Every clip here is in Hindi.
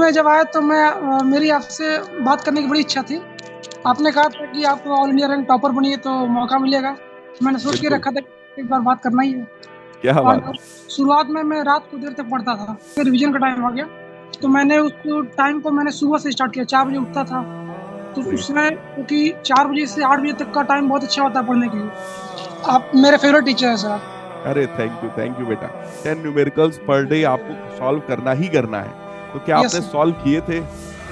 में जब आया तो मेरी आपसे बात करने की बड़ी इच्छा थी। आपने कहा था कि आप ऑल इंडिया रैंक टॉपर बनिए तो मौका मिलेगा। मैंने सोच के बिल्कुल। रखा था कि एक बार बात करना ही है। क्या बात और है। शुरुआत में मैं रात को देर तक पढ़ता था, फिर रिवीजन का टाइम आ गया तो मैंने उस टाइम को मैंने सुबह से स्टार्ट किया। 4 बजे उठता था तो ग्रेट। उसमें, क्योंकि 4 बजे से 8 बजे तक का टाइम बहुत अच्छा होता है पढ़ने के लिए। आप मेरे फेवरेट टीचर हैं सर आप। अरे थैंक यू बेटा। 10 न्यूमेरिकल्स पर डे आपको सॉल्व करना ही करना है, तो क्या यस आपने सर। सॉल्व किए थे?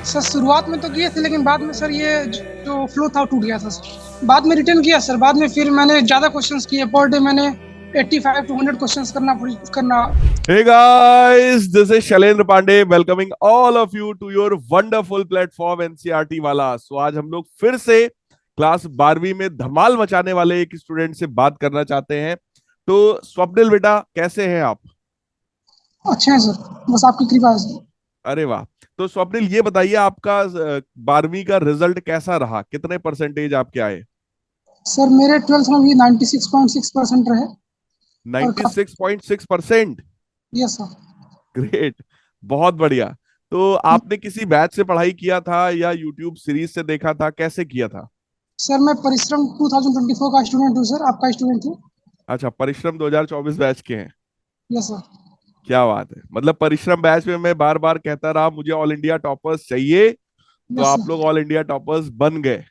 सर शुरुआत में तो किए थे, लेकिन बाद में सर ये जो फ्लो था टूट गया था सर। बाद में रिटर्न किया सर, बाद में फिर मैंने ज़्यादा क्वेश्चंस किए। पर डे मैंने 85 टू 100 क्वेश्चंस करना। Hey guys, this is Shailendra Pandey welcoming all of you to your wonderful platform NCRT वाला। सो आज हम लोग फिर से क्लास 12वीं में धमाल मचाने वाले एक स्टूडेंट से बात करना चाहते हैं। तो स्वप्निल बेटा, कैसे हैं आप? अच्छे हैं सर, बस आपकी कृपा है सर। अरे वाह। तो स्वप्निल ये बताइए, आपका 12वीं का रिजल्ट कैसा रहा? कितने परसेंटेज आपके आए? सर मेरे 12th में भी 96.6% रहे। और काफी। 96.6%। Yes sir. ग्रेट, बहुत बढ़िया। तो आपने किसी बैच से पढ़ाई किया था या यूट्यूब सीरीज से देखा था, कैसे किया था? सर मैं परिश्रम 2024 का स्टूडेंट हूँ सर, आपका स्टूडेंट हूँ। अच्छा, परिश्रम 2024 बैच के हैं। Yes sir. क्या बात है। मतलब परिश्रम बैच में मैं बार बार कहता रहा मुझे ऑल इंडिया टॉपर्स चाहिए, तो यस आप सर। लोग ऑल इंडिया टॉपर्स बन गए।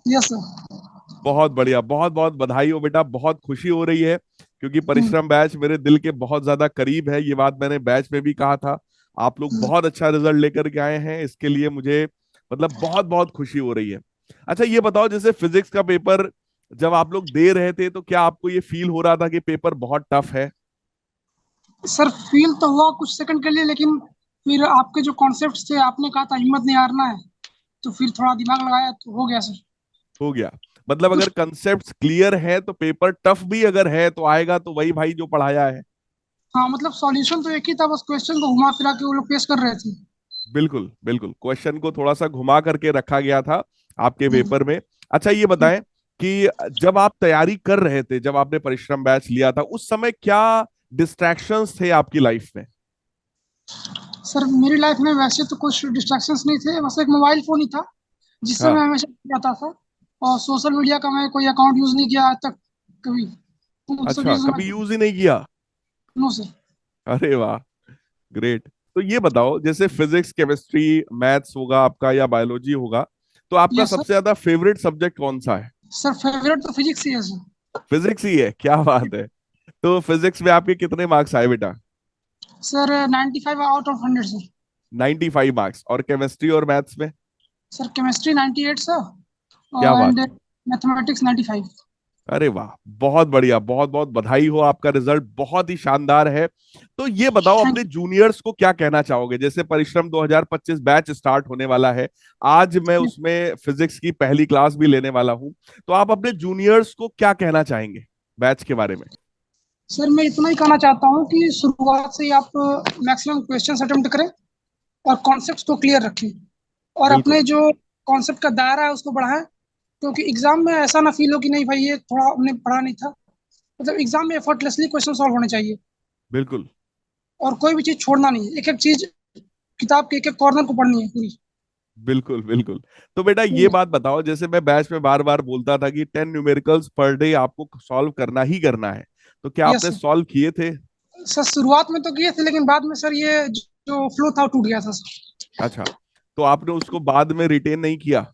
Yes sir. बहुत बढ़िया, बहुत बहुत बधाई हो बेटा, बहुत खुशी हो रही है क्योंकि परिश्रम बैच मेरे दिल के बहुत ज्यादा करीब है। ये बात मैंने बैच में भी कहा था। आप लोग बहुत अच्छा रिजल्ट लेकर के आए हैं, इसके लिए मुझे मतलब बहुत बहुत खुशी हो रही है। अच्छा ये बताओ, जैसे फिजिक्स का पेपर जब आप लोग दे रहे थे तो क्या आपको ये फील हो रहा था कि पेपर बहुत टफ है? सर फील तो हुआ कुछ सेकंड के लिए, लेकिन फिर आपके जो कॉन्सेप्ट्स थे, आपने कहा था हिम्मत नहीं हारना है, तो फिर थोड़ा दिमाग लगाया तो हो गया सर। हो गया। मतलब अगर कुछ। कंसेप्ट्स क्लियर है तो पेपर टफ भी अगर है तो आएगा, तो वही भाई जो पढ़ाया है। हाँ मतलब सॉल्यूशन तो एक ही था, बस क्वेश्चन को घुमा फिरा के वो लोग पेश कर रहे थे। बिल्कुल बिल्कुल, क्वेश्चन को थोड़ा सा घुमा करके रखा गया था आपके हम्म, पेपर में। अच्छा ये बताएं कि जब आप तैयारी कर रहे थे, जब आपने परिश्रम बैच लिया था, उस समय क्या डिस्ट्रैक्शंस थे आपकी लाइफ में? सर मेरी लाइफ में वैसे तो कुछ डिस्ट्रैक्शंस नहीं थे, बस एक मोबाइल फोन ही था जिससे मैं हाँ। हमेशा जाता था। और सोशल मीडिया का मैं कोई अकाउंट यूज नहीं किया आज तक कभी। तो उन सब अच्छा, चीजों से मैं। कभी यूज ही नहीं किया? No sir. अरे वाह, ग्रेट। तो ये बताओ, जैसे फिजिक्स, केमिस्ट्री, मैथ्स होगा आपका या बायोलॉजी होगा, तो आपका यस सर। सबसे ज्यादा फेवरेट सब्जेक्ट कौन सा है? सर फेवरेट तो फिजिक्स ही है सर। फिजिक्स ही है, क्या बात है। तो फिजिक्स में आपके कितने मार्क्स आए बेटा? Sir 95 out of 100 sir. 95 marks. और केमिस्ट्री और मैथ्स में? Sir chemistry 98 sir. क्या बात एंड है। मैथमेटिक्स 95। अरे वाह, बहुत बढ़िया, बहुत बहुत बधाई हो, आपका रिजल्ट बहुत ही शानदार है। तो ये बताओ, थैंक अपने जूनियर्स को क्या कहना चाहोगे? जैसे परिश्रम 2025 बैच स्टार्ट होने वाला है, आज मैं यू। उसमें फिजिक्स की पहली क्लास भी लेने वाला हूं, तो आप अपने जूनियर्स को क्या कहना चाहेंगे बैच के बारे में? सर मैं इतना ही कहना चाहता हूँ कि शुरुआत से ही आप मैक्सिमम क्वेश्चंस अटेम्प्ट करें और कॉन्सेप्ट्स को क्लियर रखें। और बिल्कुल अपने जो कॉन्सेप्ट का दायरा है उसको बढ़ाएं, क्योंकि एग्जाम में ऐसा ना फील हो कि नहीं भाई ये थोड़ा हमने पढ़ा नहीं था। मतलब एग्जाम में एफर्टलेसली क्वेश्चन सॉल्व होने चाहिए। बिल्कुल और कोई भी चीज छोड़ना नहीं है, एक एक चीज किताब के एक एक कॉर्नर को पढ़नी है पूरी। बिल्कुल बिल्कुल। तो बेटा ये बात बताओ, जैसे मैं बैच में बार बार बोलता था कि 10 न्यूमेरिकल्स पर डे आपको सॉल्व करना ही करना है, तो क्या यस आपने सर। सॉल्व किए थे? सर शुरुआत में तो किए थे, लेकिन बाद में सर ये जो फ्लो था वो टूट गया था सर। अच्छा, तो आपने उसको बाद में रिटेन नहीं किया?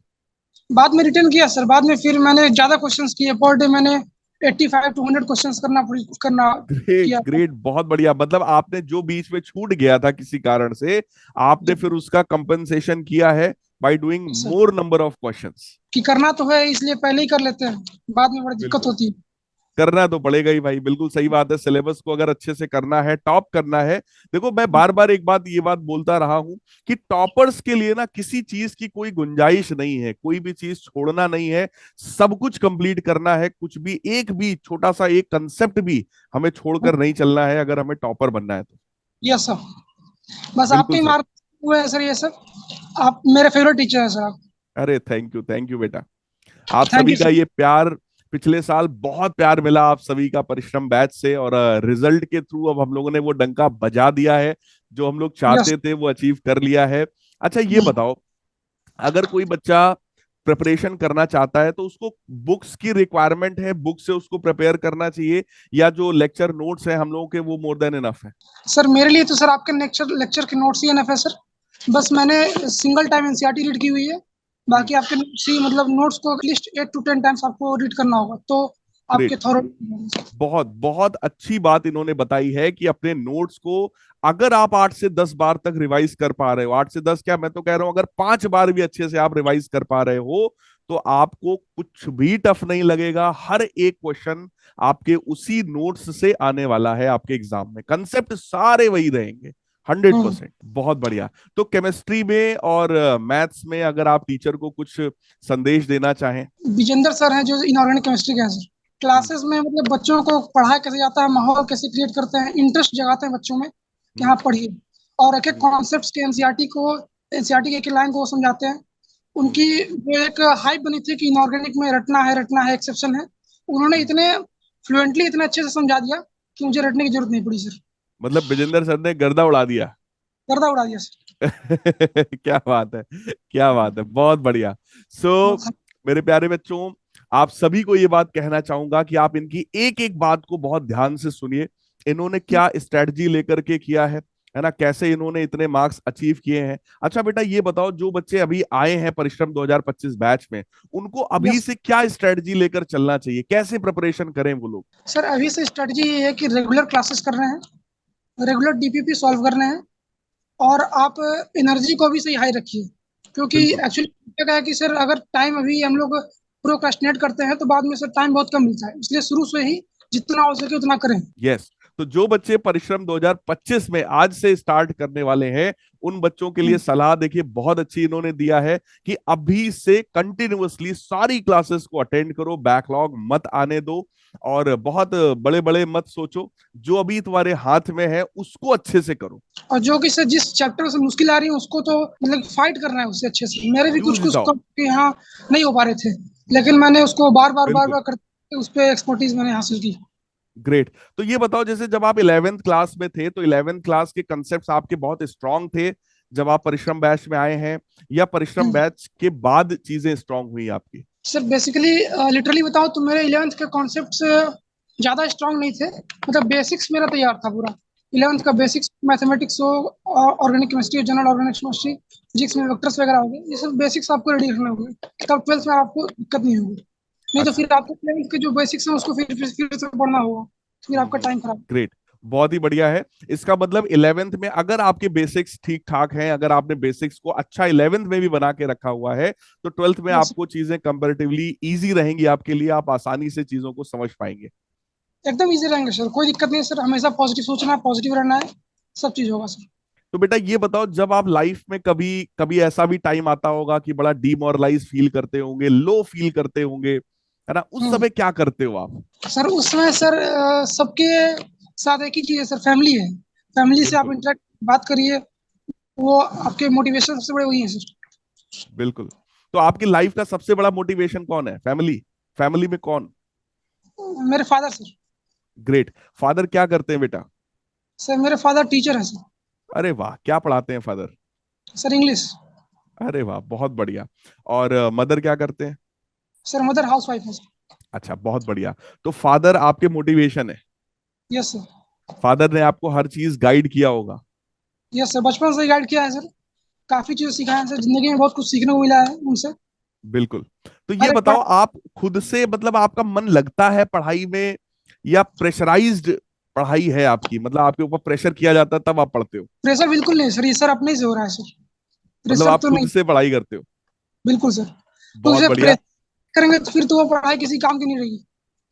बाद में रिटर्न किया सर, बाद में फिर मैंने ज्यादा क्वेश्चंस किए। पर डे मैंने 85 टू 100 क्वेश्चंस करना ग्रेट किया। ग्रेट, बहुत बढ़िया। मतलब आपने जो बीच में छूट गया था किसी कारण से, आपने फिर उसका कंपनसेशन किया है by doing sir more number of questions. कि करना तो है, इसलिए पहले ही कर लेते हैं, बाद में बड़ी दिक्कत बिल्कुल, होती है। करना तो पड़ेगा ही भाई, बिल्कुल सही बात है। सिलेबस को अगर अच्छे से करना है, टॉप करना है। देखो मैं बार बार एक बात, ये बात बोलता रहा हूं कि टॉपर्स के लिए ना किसी चीज की कोई गुंजाइश नहीं है, कोई भी चीज छोड़ना नहीं है, सब कुछ कंप्लीट करना है। कुछ भी, एक भी छोटा सा एक कंसेप्ट भी हमें छोड़कर नहीं चलना है अगर हमें टॉपर बनना है तो। Yes sir. बस आपके बिल्कुल ही सही। मार्क हुए हैं सर ये सब। आप मेरे फेवरेट टीचर हैं सर आप। अरे थैंक यू बेटा। आप थैंक सभी यू का सर। ये प्यार, पिछले साल बहुत प्यार मिला आप सभी का परिश्रम बैच से, और रिजल्ट के थ्रू अब हम लोगों ने वो डंका बजा दिया है। जो हम लोग यस चाहते थे वो अचीव कर लिया है। अच्छा ये बताओ, अगर कोई बच्चा प्रिपरेशन करना चाहता है तो उसको बुक्स की रिक्वायरमेंट है, बुक से उसको प्रिपेयर करना चाहिए, या जो लेक्चर नोट्स है हम लोगों के वो मोर देन इनफ है? सर, मेरे लिए तो सर आपके लेक्चर लेक्चर के नोट्स ही एनफ है सर। बस मैंने सिंगल टाइम एनसीईआरटी रीड की हुई है। बाकी आपके नोट्स ही, मतलब नोट्स को एटलीस्ट 8 to 10 टाइम्स आपको रीड करना होगा, तो आपके ग्रेट। थॉरो। बहुत बहुत अच्छी बात इन्होंने बताई है कि अपने नोट्स को अगर आप 8 से 10 बार तक रिवाइज कर पा रहे हो, 8 से 10 क्या, मैं तो कह रहा हूं अगर 5 बार भी अच्छे से आप रिवाइज कर पा रहे हो, तो आपको कुछ भी टफ नहीं लगेगा। हर एक क्वेश्चन आपके उसी नोट्स से आने वाला है आपके एग्जाम में, कंसेप्ट सारे वही रहेंगे। 100%। बहुत बढ़िया। तो केमिस्ट्री में और मैथ्स में अगर आप टीचर को कुछ संदेश देना चाहें? विजेंद्र सर हैं जो इनऑर्गेनिक केमिस्ट्री के हैं सर। हम्म, क्लासेस में मतलब बच्चों को पढ़ाया कैसे जाता है, माहौल कैसे क्रिएट करते हैं, इंटरेस्ट जगाते हैं बच्चों में कि हम्म, हाँ पढ़िए। और एक एक हम्म, कॉन्सेप्ट्स के एनसीईआरटी को, एनसीईआरटी के एक लाइन को वो समझाते हैं। हम्म, उनकी जो एक हाइप बनी थी कि इनऑर्गेनिक में रटना है, एक्सेप्शन है, उन्होंने हम्म। इतने फ्लुएंटली, इतने अच्छे से समझा दिया कि मुझे रटने की जरूरत नहीं पड़ी सर। मतलब विजेंद्र सर ने गर्दा उड़ा दिया। गर्दा उड़ा दिया सर। क्या बात है, क्या बात है, बहुत बढ़िया। सो हाँ, मेरे प्यारे बच्चों, आप सभी को ये बात कहना चाहूंगा कि आप इनकी एक एक बात को बहुत ध्यान से सुनिए। इन्होंने क्या स्ट्रेटजी लेकर के किया है ना, कैसे इन्होंने इतने मार्क्स अचीव किए हैं। अच्छा बेटा ये बताओ, जो बच्चे अभी आए हैं परिश्रम 2025 बैच में, उनको अभी यस से क्या स्ट्रेटजी लेकर चलना चाहिए, कैसे प्रिपरेशन करें वो लोग? सर, अभी से स्ट्रेटजी ये है कि रेगुलर क्लासेस कर रहे हैं, रेगुलर डीपीपी सॉल्व कर रहे हैं, और आप एनर्जी को भी सही हाई रखिए। क्योंकि बिल्कुल। एक्चुअली क्या है कि सर अगर टाइम अभी हम लोग प्रोक्रास्टिनेट करते हैं तो बाद में सर टाइम बहुत कम मिलता है, इसलिए शुरू से ही जितना हो सके उतना करें। यस। तो जो बच्चे परिश्रम 2025 में आज से स्टार्ट करने वाले हैं, उन बच्चों के लिए सलाह देखिए बहुत अच्छी इन्होंने दिया है कि अभी से कंटिन्यूअसली सारी क्लासेस को अटेंड करो, बैकलॉग मत आने दो, और बहुत बड़े बड़े मत सोचो, जो अभी तुम्हारे हाथ में है उसको अच्छे से करो। और जो कि सर जिस चैप्टर से मुश्किल आ रही है उसको तो मतलब फाइट करना है उससे अच्छे से। मेरे भी कुछ जूझ कुछ जाओ। यहाँ नहीं हो पा रहे थे, लेकिन मैंने उसको बार बिल्कुल। बार करते उस पर एक्सपर्टीज मैंने हासिल की। ग्रेट। तो ये बताओ, जैसे जब आप 11th क्लास में थे तो 11th क्लास के कंसेप्ट आपके बहुत स्ट्रांग थे जब आप परिश्रम बैच में आए हैं, या परिश्रम बैच के बाद चीजें स्ट्रांग हुई आपकी? सर बेसिकली लिटरली बताओ तो मेरे 11th के कॉन्सेप्ट्स ज़्यादा स्ट्रांग नहीं थे। मतलब बेसिक्स मेरा तैयार था पूरा। 11th का बेसिक्स मैथमेटिक्स हो, organic chemistry, general organic chemistry, physics में वेक्टर्स वगैरह हो गए, ये सब बेसिक्स आपको रेडी रखने होंगे, तब 12th में आपको दिक्कत नहीं होगी। नहीं तो अच्छा। फिर आपको 11th के जो बेसिक्स हैं उसको फिर से पढ़ना होगा, फिर आपका टाइम खराब। ग्रेट। बहुत ही बढ़िया है। इसका मतलब 11th में अगर आपके बेसिक्स ठीक ठाक हैं, अगर आपने बेसिक्स को अच्छा 11th में भी बना के रखा हुआ है, तो 12th में यस, आपको चीजें कंपैरेटिवली इजी रहेंगी आपके लिए, आप आसानी से चीजों को समझ पाएंगे। एकदम इजी रहेंगे सर, कोई दिक्कत नहीं है सर। हमेशा पॉजिटिव सोचना है, पॉजिटिव रहना है, सब चीज़ होगा सर। तो बेटा ये बताओ, जब आप लाइफ में कभी कभी ऐसा भी टाइम आता होगा कि बड़ा डिमोरलाइज फील करते होंगे, लो फील करते होंगे, है ना, उस हम्म। समय क्या करते हो आप? सर उस समय सर सबके साथ एक ही चीज़ है सर, फैमिली है। फैमिली से आप बिल्कुल। इंटरेक्ट बात करिए, वो आपके मोटिवेशन सबसे बड़े वही है सर। बिल्कुल। तो आपकी लाइफ का सबसे बड़ा मोटिवेशन कौन है? फैमिली? फैमिली में कौन? मेरे फादर सर। ग्रेट। फादर क्या करते हैं बेटा? सर मेरे फादर टीचर हैं सर। अरे वाह, क्या पढ़ाते हैं फादर? Sir English. अरे वाह, बहुत बढ़िया। और मदर क्या करते हैं? सर मदर हाउस वाइफ है सर। अच्छा, बहुत बढ़िया। तो फादर आपके मोटिवेशन है। Yes sir. फादर ने आपको हर चीज गाइड किया होगा। यस सर, बचपन से गाइड किया है सर। काफ़ी चीज़ें सिखाया है सर, जिंदगी में बहुत कुछ सीखने को मिला है उनसे। बिल्कुल। तो ये हर एक बताओ, आप खुद से मतलब आपका मन लगता है पढ़ाई में, या प्रेशराइज्ड पढ़ाई है आपकी, मतलब आपके ऊपर प्रेशर किया जाता है तब आप पढ़ते हो? प्रेशर बिल्कुल नहीं सर, ये सर अपने से हो रहा है सर। मतलब प्रेशर आप तो खुद नहीं। से पढ़ाई करते हो? बिल्कुल सर। तो बहुत जब बढ़िया। प्रेशर करेंगे तो फिर तो वो पढ़ाई किसी काम की नहीं रहेगी।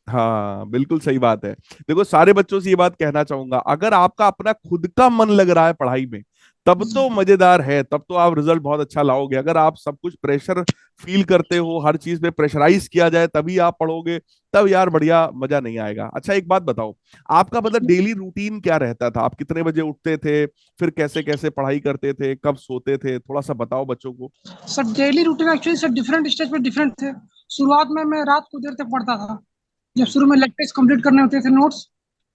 हाँ बिल्कुल सही बात है। देखो सारे बच्चों से ये बात कहना चाहूंगा, अगर आपका अपना खुद का मन लग रहा है पढ़ाई में, तब तो मजेदार है, तब तो आप रिजल्ट बहुत अच्छा लाओगे। अगर आप सब कुछ प्रेशर फील करते हो, हर चीज में प्रेशराइज किया जाए तभी आप पढ़ोगे, तब यार बढ़िया मजा नहीं आएगा। अच्छा एक बात बताओ, आपका मतलब डेली रूटीन क्या रहता था? आप कितने बजे उठते थे, फिर कैसे कैसे पढ़ाई करते थे, कब सोते थे, थोड़ा सा बताओ बच्चों को। Sir daily routine actually sir different stage पे डिफरेंट थे। शुरुआत में मैं रात को देर तक पढ़ता था, जब शुरू में लेक्चर्स कंप्लीट करने होते थे, नोट्स।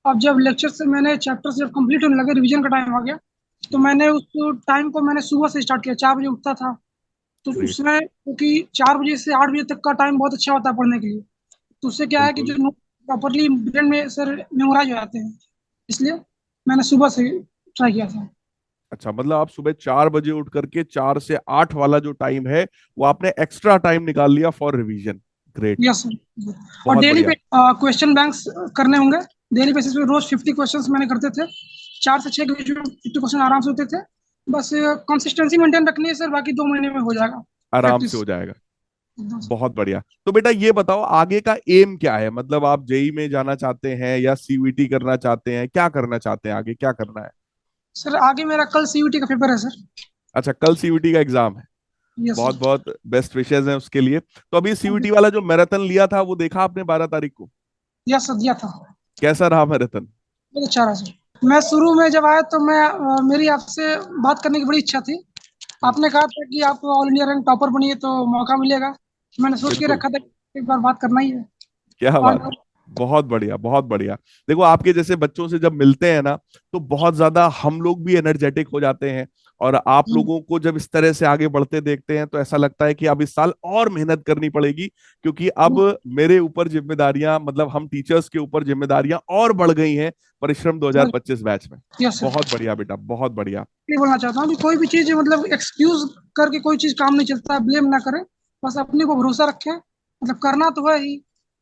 अब जब लेक्चर से मैंने चैप्टर्स जब कंप्लीट होने लगे, रिवीजन का टाइम आ गया, तो मैंने उस टाइम को मैंने सुबह से स्टार्ट किया, 4 बजे उठता था। तो ग्रेट। उसमें क्योंकि 4 बजे से 8 बजे तक का टाइम बहुत अच्छा होता है पढ़ने के लिए। तो उससे क्या है कि बिल्कुल। जो नोट प्रॉपरली ब्रेन में सर मेमोराइज हो जाते हैं, इसलिए मैंने सुबह से ट्राई किया था। अच्छा, मतलब आप सुबह 4 बजे उठ करके 4 से 8 वाला जो टाइम है वो आपने एक्स्ट्रा टाइम निकाल लिया for revision. Great. Yes sir. और बहुत डेली बढ़िया। पे क्वेश्चन बैंक्स करने होंगे। डेली बेसिस पे रोज 50 क्वेश्चंस मैंने करते थे। 4 से 6 के बीच में 50 क्वेश्चन आराम से होते थे। बस कंसिस्टेंसी मेंटेन रखनी है सर, बाकी 2 महीने में हो जाएगा। आराम से प्रैक्टिस हो जाएगा। एकदम सर। बहुत बढ़िया। तो बेटा ये बताओ आगे का एम क्या है, मतलब आप जेई में जाना चाहते हैं या सीयूईटी करना चाहते हैं, क्या करना चाहते हैं, आगे क्या करना है? सर आगे मेरा कल सीयूटी का पेपर है सर। अच्छा, कल सीयूईटी का एग्जाम है। यस बहुत सर। बहुत बेस्ट विशेज हैं उसके लिए। तो अभी थैंक यू। सीयूईटी वाला जो मैराथन लिया था वो देखा आपने 12 तारीख को? यस सर, दिया था। कैसा रहा मैराथन? बहुत अच्छा रहा सर। मैं शुरू में जब आया तो मेरी आपसे बात करने की बड़ी इच्छा थी। हम्म, आपने कहा था कि आप ऑल इंडिया रैंक टॉपर बनिए तो मौका मिलेगा। मैंने सोच के बिल्कुल। रखा था कि एक बार बात करना ही है। क्या बात और है। बहुत बढ़िया, बहुत बढ़िया। देखो आपके जैसे बच्चों से जब मिलते हैं ना, तो बहुत ज्यादा हम लोग भी एनर्जेटिक हो जाते हैं। और आप लोगों को जब इस तरह से आगे बढ़ते देखते हैं तो ऐसा लगता है कि अब इस साल और मेहनत करनी पड़ेगी, क्योंकि अब मेरे ऊपर जिम्मेदारियां, मतलब हम टीचर्स के ऊपर जिम्मेदारियां और बढ़ गई हैं परिश्रम सर, 2025 बैच में। यस सर, बहुत बढ़िया बेटा, बहुत बढ़िया। ये बोलना चाहता हूँ कि कोई भी चीज़ मतलब एक्सक्यूज करके कोई चीज़ काम नहीं चलता, ब्लेम ना करें। बस अपने को भरोसा रखें, मतलब करना तो है ही।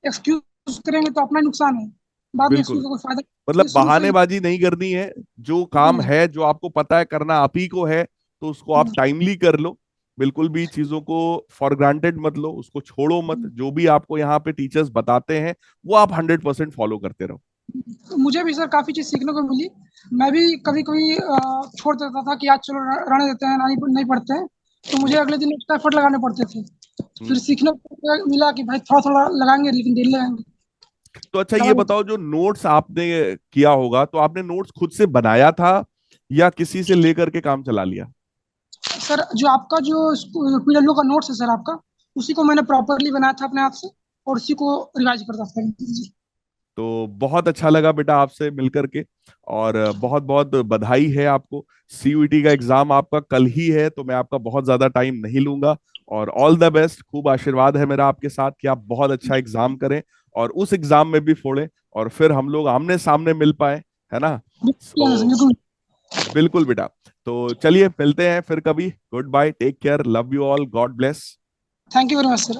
एक्सक्यूज करेंगे तो अपना ही नुकसान है। बाद में एक्सक्यूज बिल्कुल। का कोई फायदा नहीं। मतलब इसलिए शुरू से ही बहानेबाजी नहीं करनी है। जो काम है, जो आपको पता है करना आप ही को है, तो उसको आप टाइमली कर लो। बिल्कुल भी चीजों को फॉर ग्रांटेड मत लो, उसको छोड़ो मत। जो भी आपको यहाँ पे टीचर्स बताते हैं वो आप 100% फॉलो करते रहो। मुझे भी सर काफ़ी चीज़ सीखने को मिली। मैं भी कभी कभी छोड़ देता था कि आज चलो रहने देते हैं, नहीं नहीं पढ़ते हैं। तो मुझे हम्म, अगले दिन एक्स्ट्रा एफर्ट लगाने पड़ते थे। फिर हम्म। सीखने को मिला कि भाई थोड़ा थोड़ा लगाएंगे लेकिन डेली लगाएंगे। तो अच्छा ये लगा। बताओ, जो नोट्स आपने किया होगा तो आपने नोट्स खुद से बनाया था या किसी से लेकर के काम चला लिया? सर जो आपका जो पीडब्ल्यू का नोट्स है सर आपका, उसी को मैंने प्रॉपरली बनाया था अपने आप से, और उसी को रिवाइज करता था जी। तो बहुत अच्छा लगा बेटा आपसे मिलकर के। और बहुत बहुत बधाई है आपको। सीयूईटी का एग्जाम आपका कल ही है, तो मैं आपका बहुत ज्यादा टाइम नहीं लूंगा। और ऑल द बेस्ट, खूब आशीर्वाद है मेरा आपके साथ कि आप बहुत अच्छा एग्जाम करें और उस एग्जाम में भी फोड़ें, और फिर हम लोग आमने सामने मिल पाए, है ना? बिल्कुल सो बिल्कुल। बिल्कुल बेटा। तो चलिए मिलते हैं फिर कभी। Good bye, take care, love you all, God bless. Thank you very much sir.